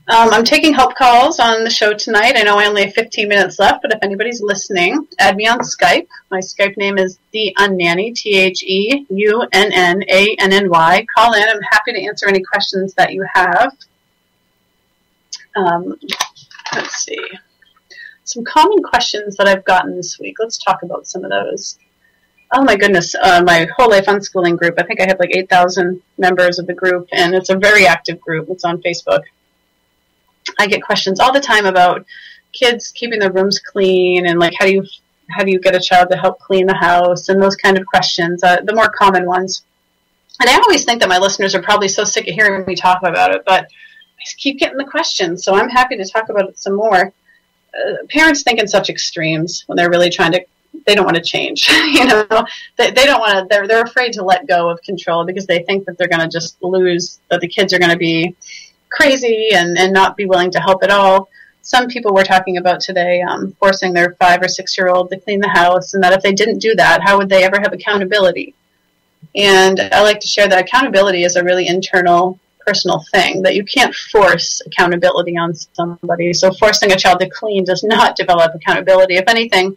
I'm taking help calls on the show tonight. I know I only have 15 minutes left, but if anybody's listening, add me on Skype. My Skype name is The Unnanny, TheUnnanny. Call in. I'm happy to answer any questions that you have. Let's see. Some common questions that I've gotten this week. Let's talk about some of those. Oh my goodness, my Whole Life Unschooling group. I think I have like 8,000 members of the group, and it's a very active group. It's on Facebook. I get questions all the time about kids keeping their rooms clean, and like how do you get a child to help clean the house, and those kind of questions, the more common ones. And I always think that my listeners are probably so sick of hearing me talk about it, but I just keep getting the questions, so I'm happy to talk about it some more. Parents think in such extremes when they're really they don't want to change. You know, they don't want to, they're afraid to let go of control because they think that they're going to just lose, that the kids are going to be crazy and not be willing to help at all. Some people were talking about today forcing their 5 or 6 year old to clean the house, and that if they didn't do that, how would they ever have accountability? And I like to share that accountability is a really internal, personal thing, that you can't force accountability on somebody. So forcing a child to clean does not develop accountability. If anything,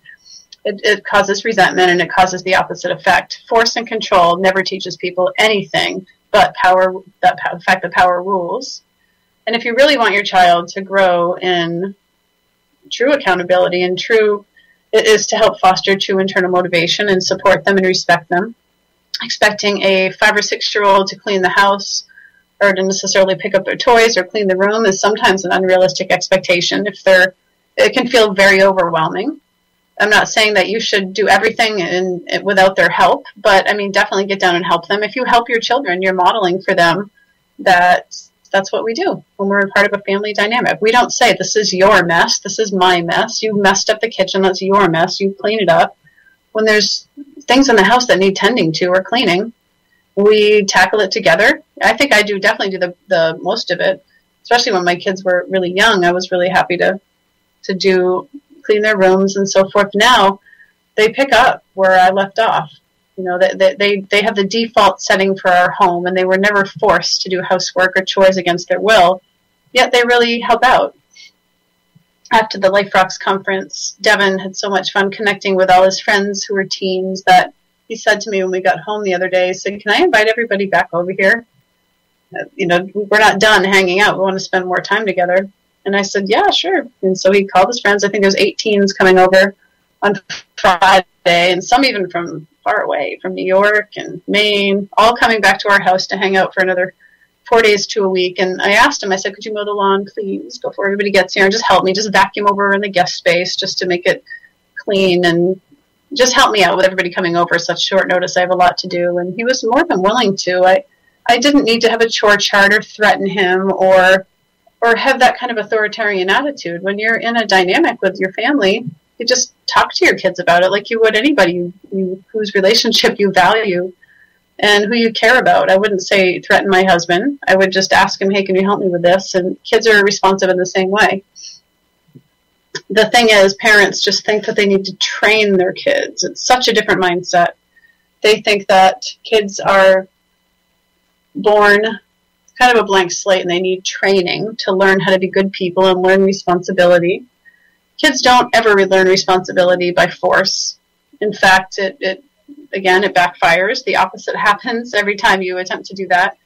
it causes resentment, and it causes the opposite effect. Force and control never teaches people anything but power, the fact that power rules. And if you really want your child to grow in true accountability and it is to help foster true internal motivation and support them and respect them. Expecting a 5 or 6 year old to clean the house or to necessarily pick up their toys or clean the room is sometimes an unrealistic expectation. It can feel very overwhelming. I'm not saying that you should do everything without their help, but I mean, definitely get down and help them. If you help your children, you're modeling for them that's what we do when we're part of a family dynamic. We don't say, this is your mess, this is my mess, you messed up the kitchen, that's your mess, you clean it up. When there's things in the house that need tending to or cleaning, we tackle it together. I think I definitely do the most of it, especially when my kids were really young. I was really happy to clean their rooms and so forth. Now they pick up where I left off. You know, they have the default setting for our home, and they were never forced to do housework or chores against their will, yet they really help out. After the Life Rocks conference, Devin had so much fun connecting with all his friends who were teens that he said to me when we got home the other day, he said, can I invite everybody back over here? You know, we're not done hanging out. We want to spend more time together. And I said, yeah, sure. And so he called his friends. I think there was 8 teens coming over on Friday, and some even from far away, from New York and Maine, all coming back to our house to hang out for another 4 days to a week. And I asked him, I said, could you mow the lawn, please, before everybody gets here, and just help me, just vacuum over in the guest space just to make it clean, and just help me out with everybody coming over at such short notice. I have a lot to do. And he was more than willing to. I didn't need to have a chore chart or threaten him or have that kind of authoritarian attitude. When you're in a dynamic with your family, you just talk to your kids about it like you would anybody whose relationship you value and who you care about. I wouldn't say threaten my husband. I would just ask him, hey, can you help me with this? And kids are responsive in the same way. The thing is, parents just think that they need to train their kids. It's such a different mindset. They think that kids are born kind of a blank slate and they need training to learn how to be good people and learn responsibility. Kids don't ever learn responsibility by force. In fact, it backfires. The opposite happens every time you attempt to do that.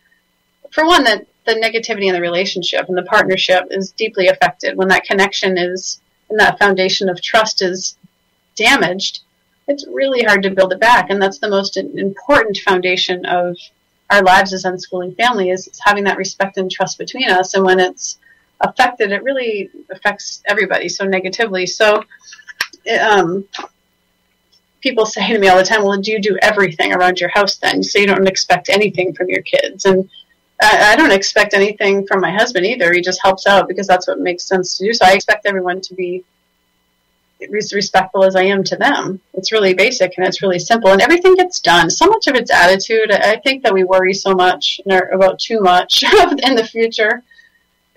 For one, that the negativity in the relationship and the partnership is deeply affected. When that connection is, and that foundation of trust is damaged, it's really hard to build it back. And that's the most important foundation of our lives as unschooling family, is having that respect and trust between us. And when it's affected, it really affects everybody so negatively. So people say to me all the time, well, do you do everything around your house then? So you don't expect anything from your kids. And I don't expect anything from my husband either. He just helps out because that's what makes sense to do. So I expect everyone to be as respectful as I am to them. It's really basic and it's really simple, and everything gets done. So much of it's attitude. I think that we worry so much about too much in the future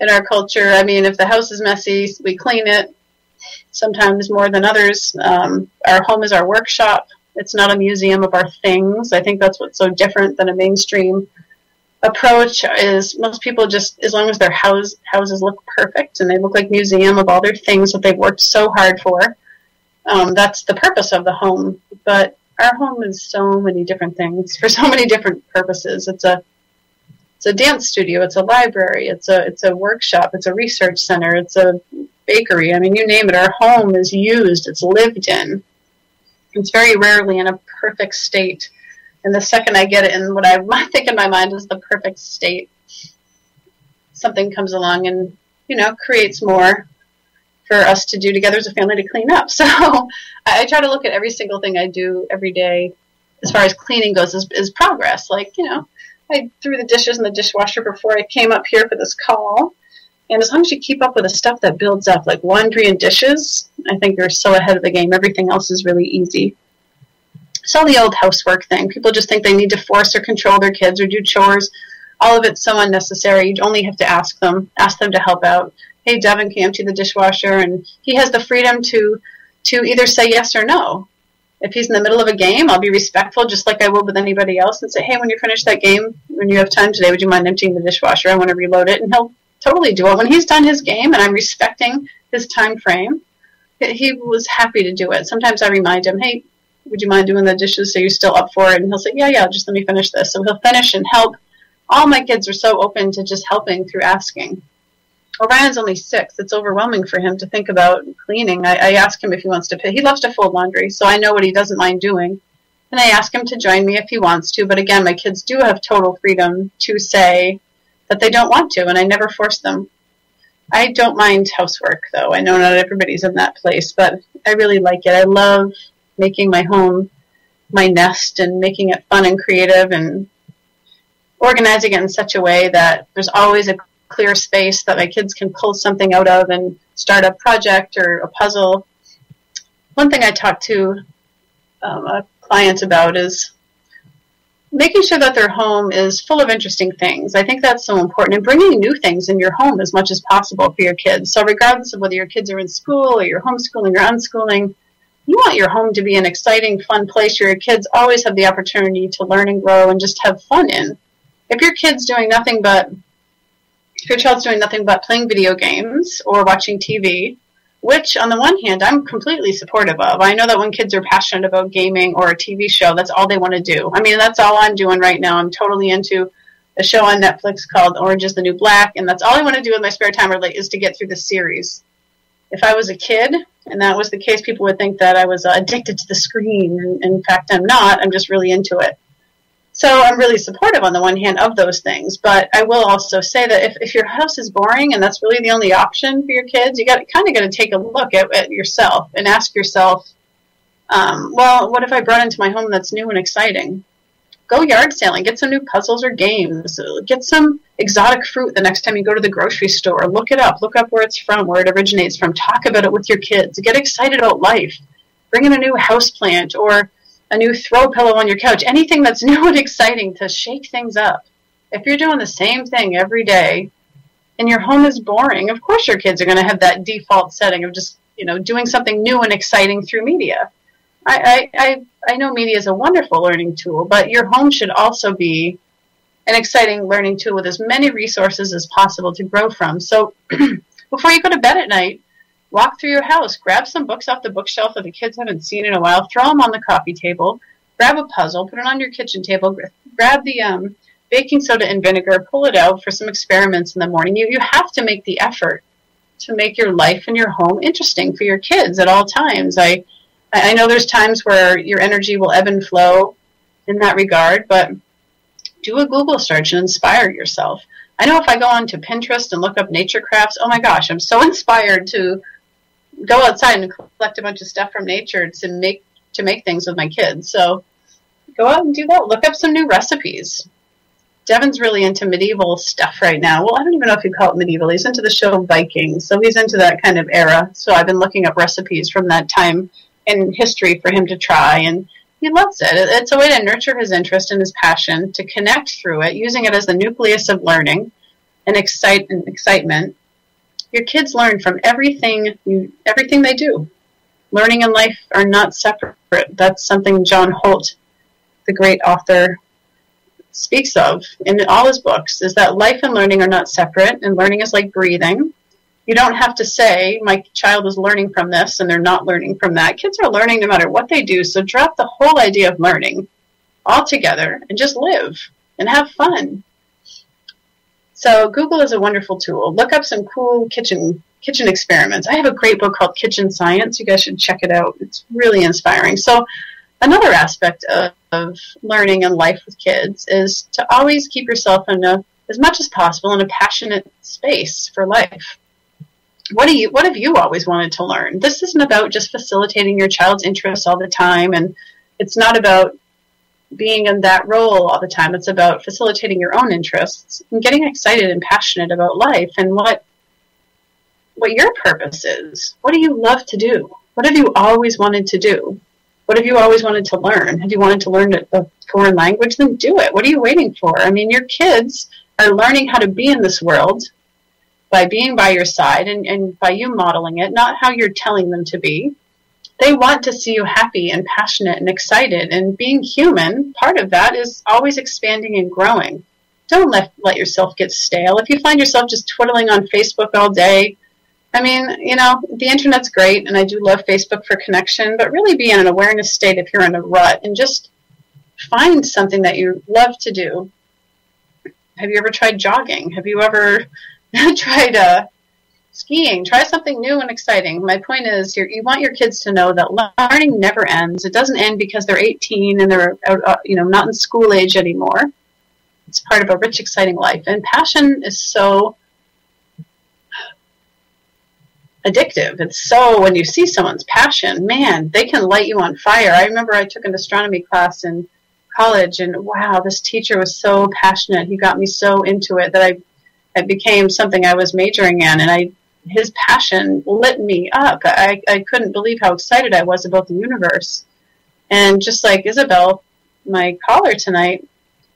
in our culture. I mean, if the house is messy, we clean it, sometimes more than others. Our home is our workshop. It's not a museum of our things. I think that's what's so different than a mainstream approach. Is most people just, as long as their houses look perfect and they look like museum of all their things that they've worked so hard for, that's the purpose of the home. But our home is so many different things for so many different purposes. It's a dance studio, it's a library, it's a workshop, it's a research center, it's a bakery. I mean, you name it. Our home is used, it's lived in. It's very rarely in a perfect state. And the second I get it in what I think in my mind is the perfect state, something comes along and, creates more for us to do together as a family to clean up. So I try to look at every single thing I do every day as far as cleaning goes as progress. Like, I threw the dishes in the dishwasher before I came up here for this call. And as long as you keep up with the stuff that builds up, like laundry and dishes, I think you're so ahead of the game. Everything else is really easy. It's all the old housework thing. People just think they need to force or control their kids or do chores. All of it's so unnecessary. You only have to ask them to help out. Hey, Devin, can you empty the dishwasher? And he has the freedom to either say yes or no. If he's in the middle of a game, I'll be respectful just like I would with anybody else and say, hey, when you finish that game, when you have time today, would you mind emptying the dishwasher? I want to reload it. And he'll totally do it. When he's done his game and I'm respecting his time frame, he was happy to do it. Sometimes I remind him, hey, would you mind doing the dishes so you're still up for it? And he'll say, yeah, just let me finish this. So he'll finish and help. All my kids are so open to just helping through asking. Orion's only 6. It's overwhelming for him to think about cleaning. I ask him if he wants to pay. He loves to fold laundry, so I know what he doesn't mind doing. And I ask him to join me if he wants to. But again, my kids do have total freedom to say that they don't want to, and I never force them. I don't mind housework, though. I know not everybody's in that place, but I really like it. I love making my home my nest and making it fun and creative and organizing it in such a way that there's always a clear space that my kids can pull something out of and start a project or a puzzle. One thing I talk to clients about is making sure that their home is full of interesting things. I think that's so important, and bringing new things in your home as much as possible for your kids. So regardless of whether your kids are in school or you're homeschooling or unschooling, you want your home to be an exciting, fun place where your kids always have the opportunity to learn and grow and just have fun in. If your child's doing nothing but playing video games or watching TV, which on the one hand I'm completely supportive of. I know that when kids are passionate about gaming or a TV show, that's all they want to do. I mean, that's all I'm doing right now. I'm totally into a show on Netflix called Orange is the New Black, and that's all I want to do in my spare time is to get through the series. If I was a kid, and that was the case, people would think that I was addicted to the screen. And in fact, I'm not. I'm just really into it. So I'm really supportive on the one hand of those things. But I will also say that if your house is boring and that's really the only option for your kids, you got to take a look at yourself and ask yourself, well, what if I brought into my home that's new and exciting? Go yard sailing, get some new puzzles or games, get some exotic fruit the next time you go to the grocery store. Look it up. Look up where it's from, where it originates from. Talk about it with your kids. Get excited about life. Bring in a new houseplant or a new throw pillow on your couch. Anything that's new and exciting to shake things up. If you're doing the same thing every day and your home is boring, of course your kids are going to have that default setting of just, doing something new and exciting through media. I know media is a wonderful learning tool, but your home should also be an exciting learning tool with as many resources as possible to grow from. So before you go to bed at night, walk through your house, grab some books off the bookshelf that the kids haven't seen in a while, throw them on the coffee table, grab a puzzle, put it on your kitchen table, grab the baking soda and vinegar, pull it out for some experiments in the morning. You have to make the effort to make your life and your home interesting for your kids at all times. I know there's times where your energy will ebb and flow in that regard, but do a Google search and inspire yourself. I know if I go on to Pinterest and look up nature crafts, oh my gosh, I'm so inspired to go outside and collect a bunch of stuff from nature to make things with my kids. So go out and do that. Look up some new recipes. Devin's really into medieval stuff right now. Well, I don't even know if you call it medieval. He's into the show Vikings, so he's into that kind of era. So I've been looking up recipes from that time in history for him to try, and he loves it. It's a way to nurture his interest and his passion, to connect through it, using it as the nucleus of learning and excitement. Your kids learn from everything they do. Learning and life are not separate. That's something John Holt, the great author, speaks of in all his books, is that life and learning are not separate, and learning is like breathing. You don't have to say, my child is learning from this and they're not learning from that. Kids are learning no matter what they do, so drop the whole idea of learning altogether and just live and have fun. So Google is a wonderful tool. Look up some cool kitchen experiments. I have a great book called Kitchen Science. You guys should check it out. It's really inspiring. So another aspect of learning and life with kids is to always keep yourself as much as possible in a passionate space for life. What have you always wanted to learn? This isn't about just facilitating your child's interests all the time, and it's not about being in that role all the time. It's about facilitating your own interests and getting excited and passionate about life and what your purpose is. What do you love to do? What have you always wanted to do? What have you always wanted to learn? Have you wanted to learn a foreign language? Then do it. What are you waiting for? I mean, your kids are learning how to be in this world by being by your side and by you modeling it, not how you're telling them to be. They want to see you happy and passionate and excited, and being human, part of that is always expanding and growing. Don't let yourself get stale. If you find yourself just twiddling on Facebook all day, I mean, the internet's great, and I do love Facebook for connection, but really be in an awareness state if you're in a rut, and just find something that you love to do. Have you ever tried jogging? Have you ever tried skiing? Try something new and exciting. My point is, you want your kids to know that learning never ends. It doesn't end because they're 18 and they're not in school age anymore. It's part of a rich, exciting life. And passion is so addictive. It's so, when you see someone's passion, man, they can light you on fire. I remember I took an astronomy class in college, and wow, this teacher was so passionate. He got me so into it that it became something I was majoring in, and his passion lit me up. I couldn't believe how excited I was about the universe. And just like Isabel, my caller tonight,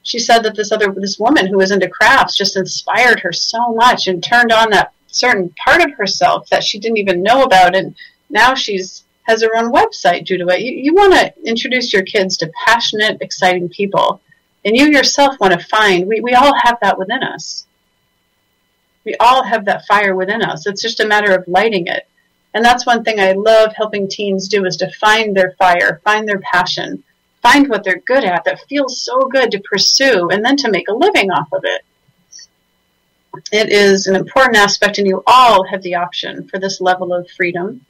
she said that this woman who was into crafts just inspired her so much and turned on that certain part of herself that she didn't even know about, and now has her own website due to it. You want to introduce your kids to passionate, exciting people, and you yourself want to find, we all have that within us. We all have that fire within us. It's just a matter of lighting it. And that's one thing I love helping teens do, is to find their fire, find their passion, find what they're good at that feels so good to pursue, and then to make a living off of it. It is an important aspect, and you all have the option for this level of freedom,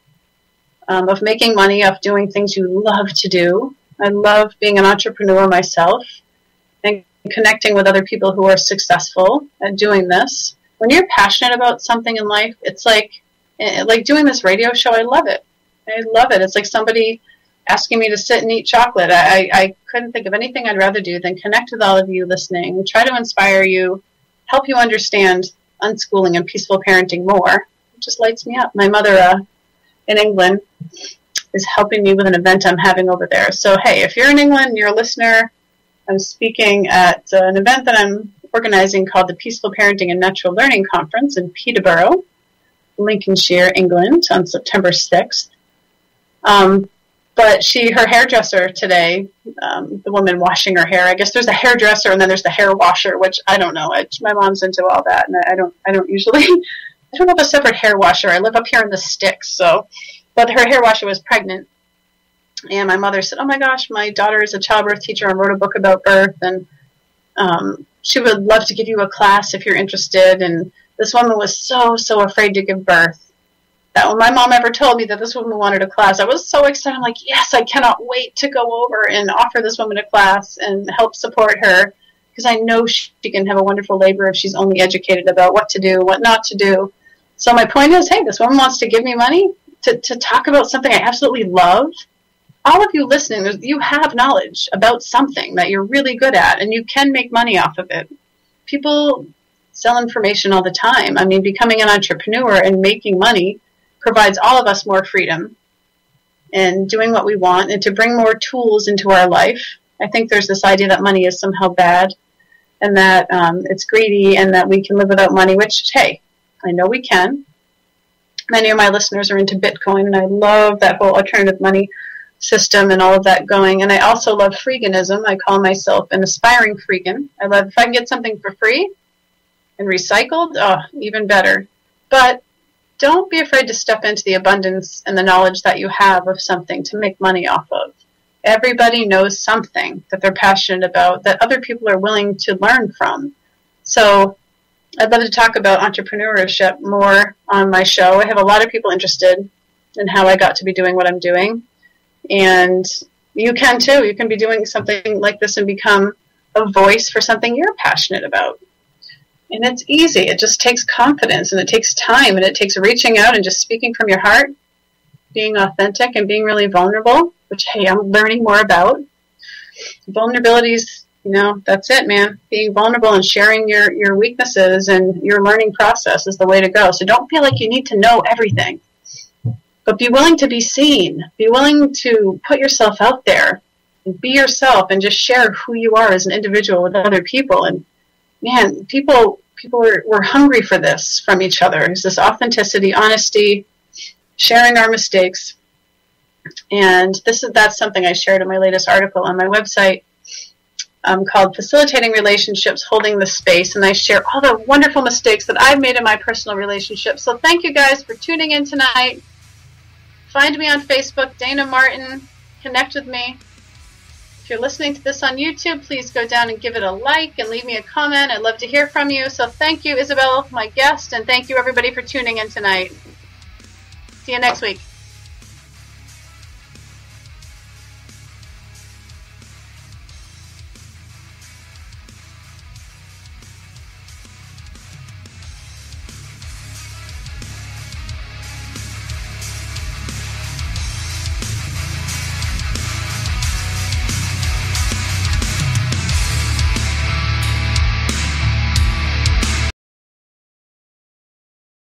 of making money off doing things you love to do. I love being an entrepreneur myself and connecting with other people who are successful at doing this. When you're passionate about something in life, it's like doing this radio show. I love it. I love it. It's like somebody asking me to sit and eat chocolate. I couldn't think of anything I'd rather do than connect with all of you listening, try to inspire you, help you understand unschooling and peaceful parenting more. It just lights me up. My mother in England is helping me with an event I'm having over there. So, hey, if you're in England, you're a listener, I'm speaking at an event that I'm organizing called the Peaceful Parenting and Natural Learning Conference in Peterborough, Lincolnshire, England, on September 6th. But But her hairdresser today, the woman washing her hair, I guess there's a hairdresser and then there's the hair washer, which I don't know. My mom's into all that, and I don't usually, I don't have a separate hair washer. I live up here in the sticks, so, but her hair washer was pregnant. And my mother said, oh my gosh, my daughter is a childbirth teacher and wrote a book about birth, and she would love to give you a class if you're interested. And this woman was so afraid to give birth that when my mom ever told me that this woman wanted a class, I was so excited. I'm like, yes, I cannot wait to go over and offer this woman a class and help support her, because I know she can have a wonderful labor if she's only educated about what to do, what not to do. So my point is, hey, this woman wants to give me money to talk about something I absolutely love. All of you listening, you have knowledge about something that you're really good at, and you can make money off of it. People sell information all the time. I mean, becoming an entrepreneur and making money provides all of us more freedom and doing what we want, and to bring more tools into our life. I think there's this idea that money is somehow bad and that it's greedy and that we can live without money, which, hey, I know we can. Many of my listeners are into Bitcoin, and I love that whole alternative money system and all of that going. And I also love freeganism. I call myself an aspiring freegan. I love if I can get something for free and recycled, oh, even better. But don't be afraid to step into the abundance and the knowledge that you have of something to make money off of. Everybody knows something that they're passionate about that other people are willing to learn from. So I'd love to talk about entrepreneurship more on my show. I have a lot of people interested in how I got to be doing what I'm doing. And you can too. You can be doing something like this and become a voice for something you're passionate about. And it's easy. It just takes confidence, and it takes time, and it takes reaching out and just speaking from your heart, being authentic and being really vulnerable, which, hey, I'm learning more about. Vulnerabilities, that's it, man. Being vulnerable and sharing your weaknesses and your learning process is the way to go. So don't feel like you need to know everything, but be willing to be seen. Be willing to put yourself out there and be yourself and just share who you are as an individual with other people. And man, people were hungry for this from each other. It's this authenticity, honesty, sharing our mistakes. And that's something I shared in my latest article on my website called Facilitating Relationships, Holding the Space. And I share all the wonderful mistakes that I've made in my personal relationships. So thank you guys for tuning in tonight. Find me on Facebook, Dayna Martin. Connect with me. If you're listening to this on YouTube, please go down and give it a like and leave me a comment. I'd love to hear from you. So thank you, Isabel, my guest, and thank you, everybody, for tuning in tonight. See you next week.